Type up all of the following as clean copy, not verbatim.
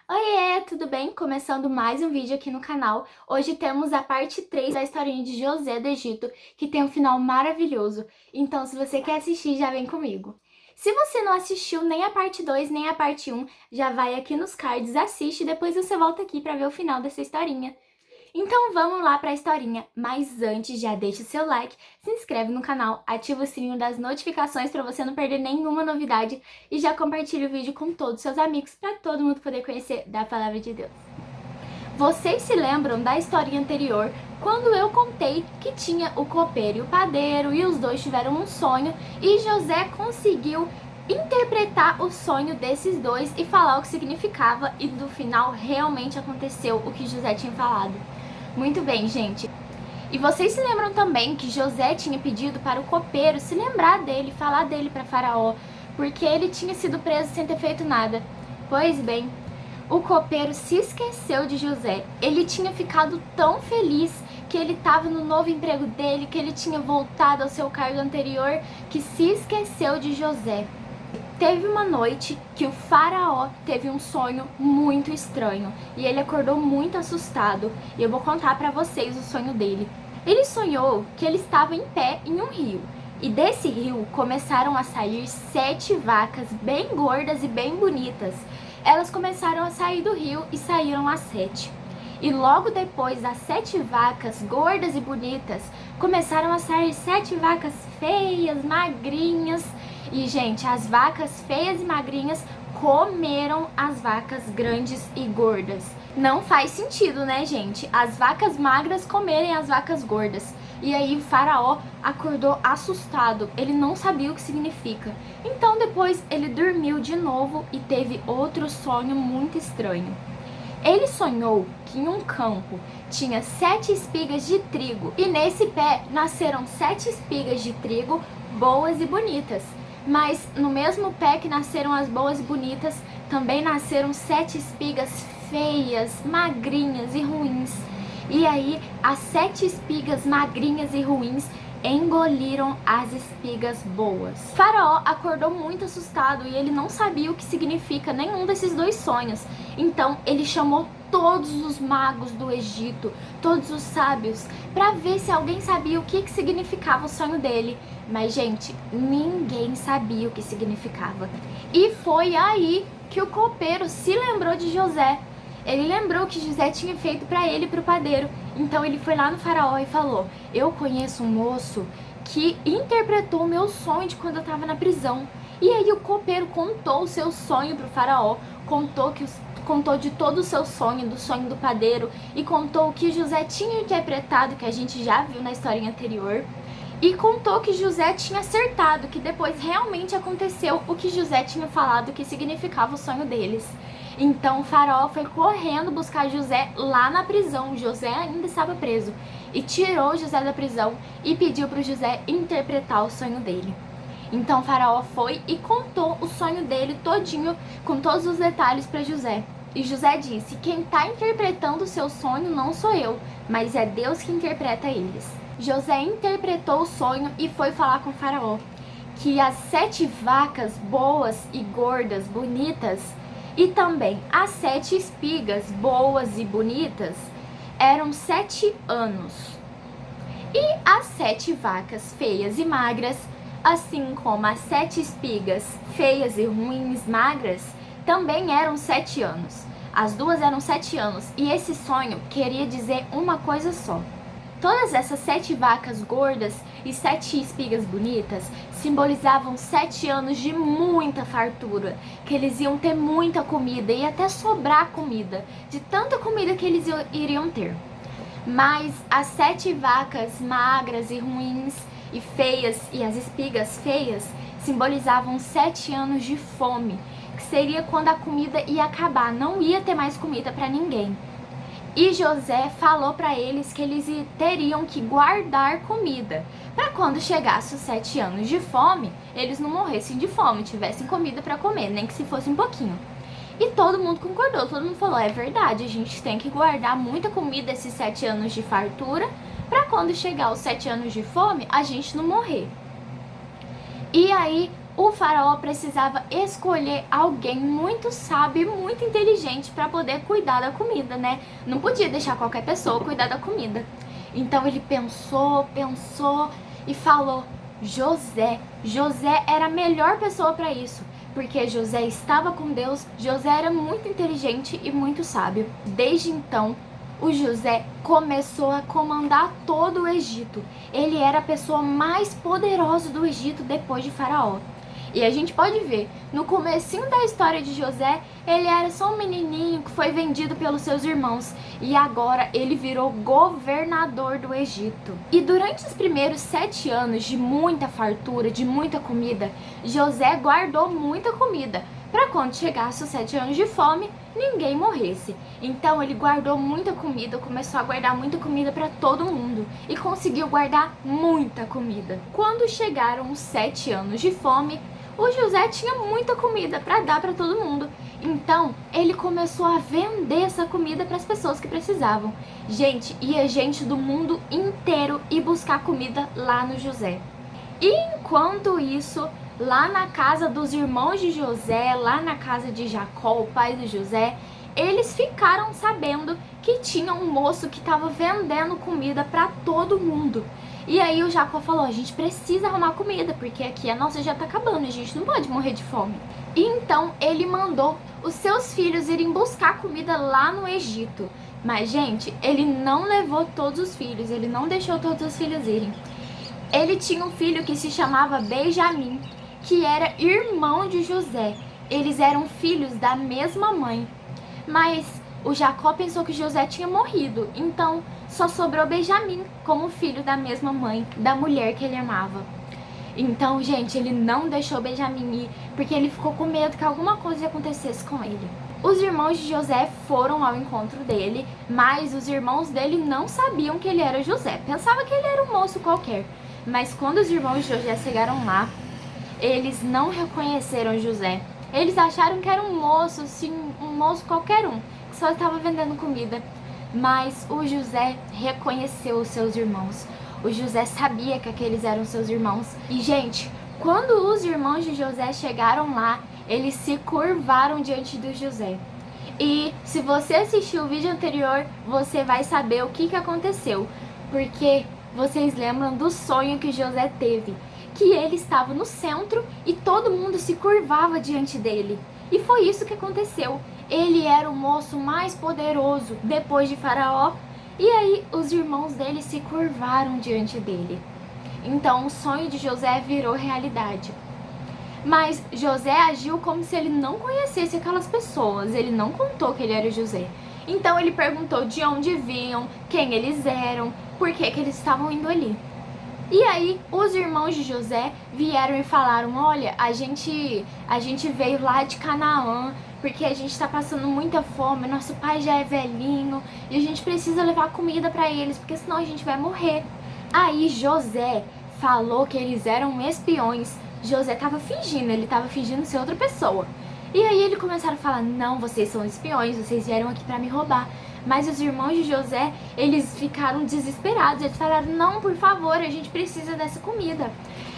Oiê, tudo bem? Começando mais um vídeo aqui no canal. Hoje temos a parte 3 da historinha de José do Egito, que tem um final maravilhoso. Então, se você quer assistir, já vem comigo. Se você não assistiu nem a parte 2, nem a parte 1, já vai aqui nos cards, assiste e depois você volta aqui para ver o final dessa historinha. Então vamos lá para a historinha, mas antes já deixa o seu like, se inscreve no canal, ativa o sininho das notificações para você não perder nenhuma novidade e já compartilha o vídeo com todos os seus amigos para todo mundo poder conhecer da Palavra de Deus. Vocês se lembram da historinha anterior, quando eu contei que tinha o copeiro e o padeiro e os dois tiveram um sonho e José conseguiu interpretar o sonho desses dois e falar o que significava e no final realmente aconteceu o que José tinha falado. Muito bem, gente. E vocês se lembram também que José tinha pedido para o copeiro se lembrar dele, falar dele para Faraó, porque ele tinha sido preso sem ter feito nada. Pois bem, o copeiro se esqueceu de José. Ele tinha ficado tão feliz que ele estava no novo emprego dele, que ele tinha voltado ao seu cargo anterior, que se esqueceu de José. Teve uma noite que o faraó teve um sonho muito estranho e ele acordou muito assustado e eu vou contar para vocês o sonho dele. Ele sonhou que ele estava em pé em um rio e desse rio começaram a sair 7 vacas bem gordas e bem bonitas. Elas começaram a sair do rio e saíram as 7. E logo depois das 7 vacas gordas e bonitas, começaram a sair 7 vacas feias, magrinhas. E, gente, as vacas feias e magrinhas comeram as vacas grandes e gordas. Não faz sentido, né, gente? As vacas magras comerem as vacas gordas. E aí o faraó acordou assustado, ele não sabia o que significa. Então depois ele dormiu de novo e teve outro sonho muito estranho. Ele sonhou que em um campo tinha 7 espigas de trigo e nesse pé nasceram 7 espigas de trigo boas e bonitas. Mas no mesmo pé que nasceram as boas e bonitas, também nasceram 7 espigas feias, magrinhas e ruins. E aí as 7 espigas magrinhas e ruins engoliram as espigas boas. Faraó acordou muito assustado e ele não sabia o que significa nenhum desses dois sonhos. Então ele chamou todos os magos do Egito, todos os sábios, para ver se alguém sabia o que significava o sonho dele. Mas, gente, ninguém sabia o que significava. E foi aí que o copeiro se lembrou de José. Ele lembrou que José tinha feito para ele e para o padeiro. Então ele foi lá no faraó e falou: eu conheço um moço que interpretou o meu sonho de quando eu estava na prisão. E aí o copeiro contou o seu sonho para o faraó, contou de todo o seu sonho, do sonho do padeiro, e contou o que José tinha interpretado, que a gente já viu na historinha anterior. E contou que José tinha acertado, que depois realmente aconteceu o que José tinha falado que significava o sonho deles. Então o faraó foi correndo buscar José lá na prisão. José ainda estava preso. E tirou José da prisão e pediu para o José interpretar o sonho dele. Então o faraó foi e contou o sonho dele todinho, com todos os detalhes para José. E José disse: quem está interpretando o seu sonho não sou eu, mas é Deus que interpreta eles. José interpretou o sonho e foi falar com o faraó que as 7 vacas boas e gordas, bonitas, e também as 7 espigas boas e bonitas eram 7 anos. E as 7 vacas feias e magras, assim como as 7 espigas feias e ruins, magras, também eram 7 anos. As duas eram 7 anos e esse sonho queria dizer uma coisa só. Todas essas 7 vacas gordas e 7 espigas bonitas simbolizavam 7 anos de muita fartura, que eles iam ter muita comida e até sobrar comida, de tanta comida que eles iriam ter. Mas as 7 vacas magras e ruins e feias e as espigas feias simbolizavam 7 anos de fome, que seria quando a comida ia acabar, não ia ter mais comida para ninguém. E José falou para eles que eles teriam que guardar comida, para quando chegasse os 7 anos de fome, eles não morressem de fome, tivessem comida para comer, nem que se fosse um pouquinho. E todo mundo concordou, todo mundo falou: é verdade, a gente tem que guardar muita comida esses 7 anos de fartura, para quando chegar os 7 anos de fome, a gente não morrer. E aí o faraó precisava escolher alguém muito sábio e muito inteligente para poder cuidar da comida, né? Não podia deixar qualquer pessoa cuidar da comida. Então ele pensou e falou: José. José era a melhor pessoa para isso, porque José estava com Deus, José era muito inteligente e muito sábio. Desde então, o José começou a comandar todo o Egito. Ele era a pessoa mais poderosa do Egito depois de Faraó. E a gente pode ver, no comecinho da história de José, ele era só um menininho que foi vendido pelos seus irmãos. E agora ele virou governador do Egito. E durante os primeiros 7 anos de muita fartura, de muita comida, José guardou muita comida, para quando chegasse os 7 anos de fome, ninguém morresse. Então ele guardou muita comida, começou a guardar muita comida para todo mundo e conseguiu guardar muita comida. Quando chegaram os 7 anos de fome, o José tinha muita comida para dar para todo mundo. Então ele começou a vender essa comida para as pessoas que precisavam. Gente, ia gente do mundo inteiro ir buscar comida lá no José. E enquanto isso, lá na casa dos irmãos de José, lá na casa de Jacó, o pai de José, eles ficaram sabendo que tinha um moço que estava vendendo comida para todo mundo. E aí o Jacó falou: a gente precisa arrumar comida, porque aqui a nossa já tá acabando, a gente não pode morrer de fome. E então ele mandou os seus filhos irem buscar comida lá no Egito. Mas, gente, ele não levou todos os filhos, ele não deixou todos os filhos irem. Ele tinha um filho que se chamava Benjamim, que era irmão de José. Eles eram filhos da mesma mãe. Mas o Jacó pensou que José tinha morrido, então só sobrou Benjamim como filho da mesma mãe, da mulher que ele amava. Então, gente, ele não deixou Benjamim ir, porque ele ficou com medo que alguma coisa acontecesse com ele. Os irmãos de José foram ao encontro dele, mas os irmãos dele não sabiam que ele era José. Pensava que ele era um moço qualquer. Mas quando os irmãos de José chegaram lá, eles não reconheceram José. Eles acharam que era um moço, assim, um moço qualquer um, que só estava vendendo comida. Mas o José reconheceu os seus irmãos. O José sabia que aqueles eram seus irmãos. E, gente, quando os irmãos de José chegaram lá, eles se curvaram diante do José. E se você assistiu o vídeo anterior, você vai saber o que aconteceu. Porque vocês lembram do sonho que José teve, que ele estava no centro e todo mundo se curvava diante dele. E foi isso que aconteceu. Ele era o moço mais poderoso depois de Faraó, e aí os irmãos dele se curvaram diante dele. Então o sonho de José virou realidade. Mas José agiu como se ele não conhecesse aquelas pessoas, ele não contou que ele era José. Então ele perguntou de onde vinham, quem eles eram, por que eles estavam indo ali. E aí os irmãos de José vieram e falaram: olha, a gente veio lá de Canaã, porque a gente está passando muita fome, nosso pai já é velhinho e a gente precisa levar comida para eles, porque senão a gente vai morrer. Aí José falou que eles eram espiões. José estava fingindo, ele estava fingindo ser outra pessoa. E aí eles começaram a falar: não, vocês são espiões, vocês vieram aqui para me roubar. Mas os irmãos de José, eles ficaram desesperados, eles falaram: não, por favor, a gente precisa dessa comida.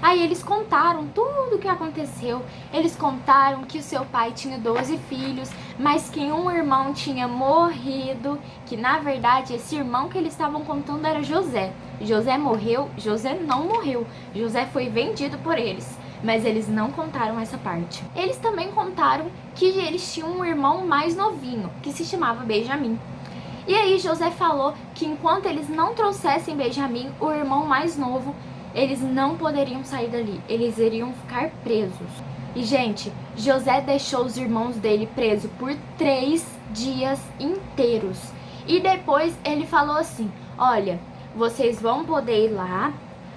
Aí eles contaram tudo o que aconteceu. Eles contaram que o seu pai tinha 12 filhos, mas que um irmão tinha morrido, que na verdade esse irmão que eles estavam contando era José. José morreu? José não morreu. José foi vendido por eles. Mas eles não contaram essa parte. Eles também contaram que eles tinham um irmão mais novinho, que se chamava Benjamim. E aí José falou que enquanto eles não trouxessem Benjamim, o irmão mais novo, eles não poderiam sair dali, eles iriam ficar presos. E, gente, José deixou os irmãos dele presos por 3 dias inteiros. E depois ele falou assim: olha, vocês vão poder ir lá,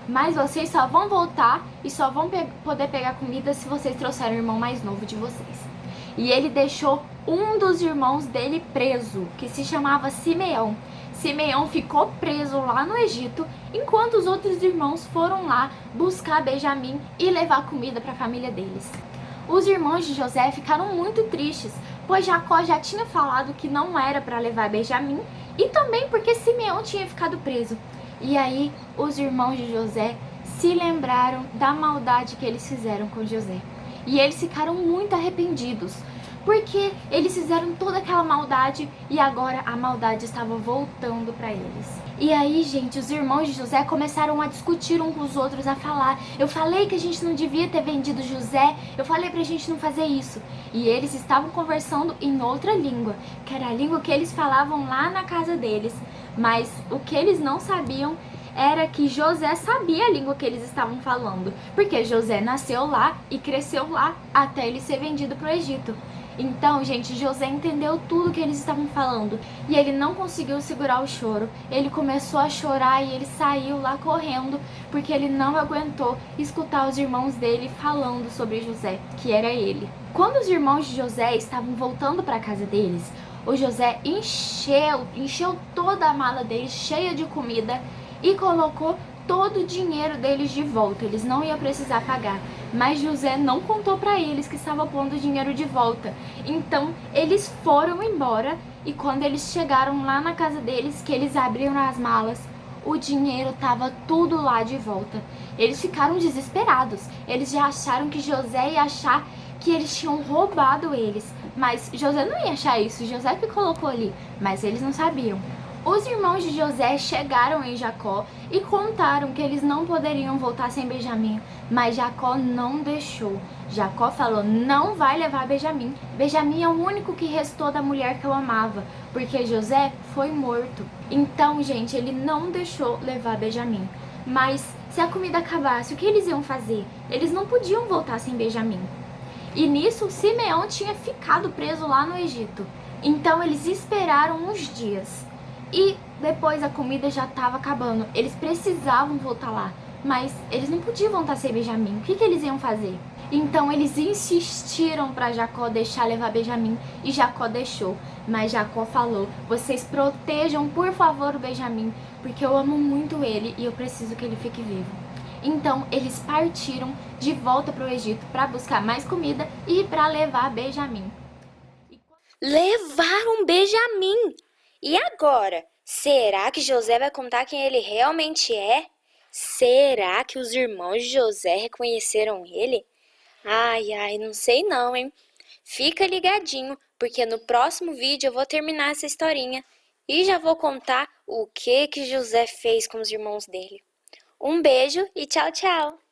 mas vocês só vão voltar e só vão poder pegar comida se vocês trouxerem o irmão mais novo de vocês. E ele deixou um dos irmãos dele preso, que se chamava Simeão. Simeão ficou preso lá no Egito, enquanto os outros irmãos foram lá buscar Benjamim e levar comida para a família deles. Os irmãos de José ficaram muito tristes, pois Jacó já tinha falado que não era para levar Benjamim, e também porque Simeão tinha ficado preso. E aí os irmãos de José se lembraram da maldade que eles fizeram com José. E eles ficaram muito arrependidos, porque eles fizeram toda aquela maldade e agora a maldade estava voltando para eles. E aí, gente, os irmãos de José começaram a discutir uns com os outros, a falar: eu falei que a gente não devia ter vendido José, eu falei pra gente não fazer isso. E eles estavam conversando em outra língua, que era a língua que eles falavam lá na casa deles. Mas o que eles não sabiam era que José sabia a língua que eles estavam falando, porque José nasceu lá e cresceu lá até ele ser vendido para o Egito. Então, gente, José entendeu tudo que eles estavam falando e ele não conseguiu segurar o choro. Ele começou a chorar e ele saiu lá correndo porque ele não aguentou escutar os irmãos dele falando sobre José, que era ele. Quando os irmãos de José estavam voltando para a casa deles, o José encheu toda a mala deles cheia de comida e colocou todo o dinheiro deles de volta. Eles não iam precisar pagar. Mas José não contou para eles que estava pondo o dinheiro de volta. Então eles foram embora e quando eles chegaram lá na casa deles, que eles abriram as malas, o dinheiro estava tudo lá de volta. Eles ficaram desesperados. Eles já acharam que José ia achar que eles tinham roubado eles. Mas José não ia achar isso. José que colocou ali. Mas eles não sabiam. Os irmãos de José chegaram em Jacó e contaram que eles não poderiam voltar sem Benjamim, mas Jacó não deixou. Jacó falou: não vai levar Benjamim. Benjamim é o único que restou da mulher que eu amava, porque José foi morto. Então, gente, ele não deixou levar Benjamim. Mas se a comida acabasse, o que eles iam fazer? Eles não podiam voltar sem Benjamim. E nisso, Simeão tinha ficado preso lá no Egito. Então eles esperaram uns dias. E depois a comida já estava acabando. Eles precisavam voltar lá, mas eles não podiam voltar sem Benjamim. O que eles iam fazer? Então eles insistiram para Jacó deixar levar Benjamim e Jacó deixou. Mas Jacó falou: vocês protejam por favor o Benjamim, porque eu amo muito ele e eu preciso que ele fique vivo. Então eles partiram de volta para o Egito para buscar mais comida e para levar Benjamim. Levaram Benjamim! E agora? Será que José vai contar quem ele realmente é? Será que os irmãos de José reconheceram ele? Ai, não sei não, hein? Fica ligadinho, porque no próximo vídeo eu vou terminar essa historinha e já vou contar o que José fez com os irmãos dele. Um beijo e tchau, tchau!